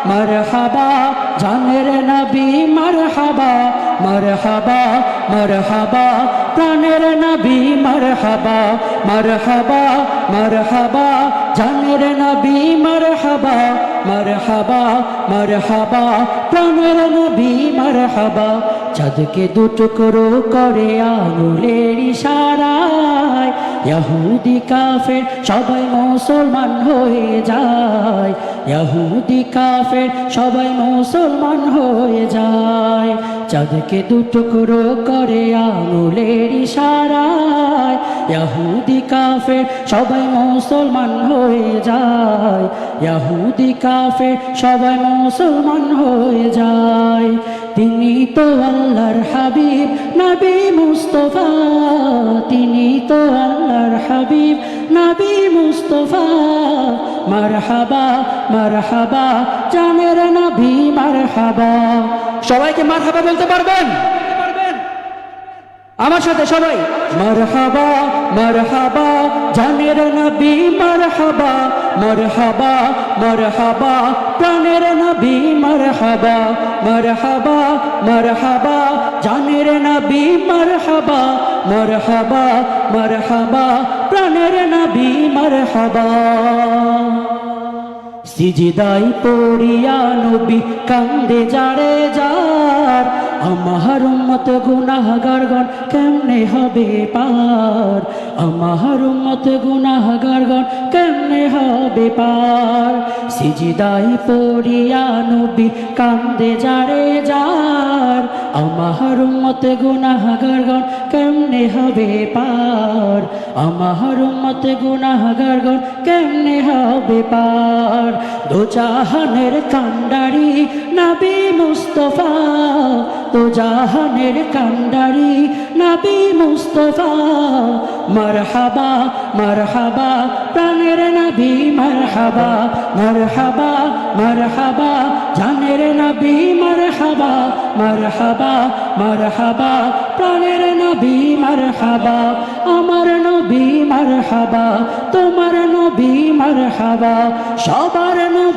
মারহাবা জানের নবী মারহাবা মারহাবা মারহাবা প্রাণের নবী মারহাবা মারহাবা মারহাবা জানের নবী মারহাবা মারহাবা মারহাবা প্রাণের নবী মারহাবা চাঁদকে দুটুকরো করে আঙুলের ইশারায় ইহুদি কাফের সবাই মুসলমান হয়ে যায় ইহুদি কাফের সবাই মুসলমান হয়ে যায় চাঁদকে দুটুকরো করে আঙুলের ইশারায় ইহুদি কাফের সবাই মুসলমান হয়ে যায় ইহুদি কাফের সবাই মুসলমান হয়ে যায় তিনি তো আল্লাহর হাবিব নবী মুস্তাফা তিনি তো আল্লাহর হাবিব নবী মুস্তাফা মারহাবা মারহাবা জানের নবী মারহাবা সবাইকে মারহাবা বলতে পারবেন আমার সাথে সবাই মারহাবা মারহাবা জানের নবী মারহাবা মারহাবা মারহাবা প্রাণের নবী মারহাবা মারহাবা মারহাবা জানের নবী মারহাবা মারহাবা মারহাবা প্রাণের নবী মারহাবা সিজদায় পড়িয়া নবী কান্দে যারে যার আমার উম্মত গুনাহগারগণ কেমনে হবে পার আমার উম্মত গুনাহগারগণ কেমনে হবে পার সিজদায় পড়িয়া নবী কান্দে যারে যার আমার উম্মত গুনাহগারগণ কেমনে হবে পার আমার উম্মত গুনাহগারগণ কেমনে হবে পার দো জাহানের কান্ডারি নবী মুস্তাফা তো জাহানের কান্ডারি নবী মুস্তাফা মারহাবা মারহাবা প্রাণের নবী মারহাবা মারহাবা মারহাবা জানের নবী মারহাবা মারহাবা মারহাবা প্রাণের নবী মারহাবা আমার নবী মারহাবা তোমার নবী মারহাবা সবার নবী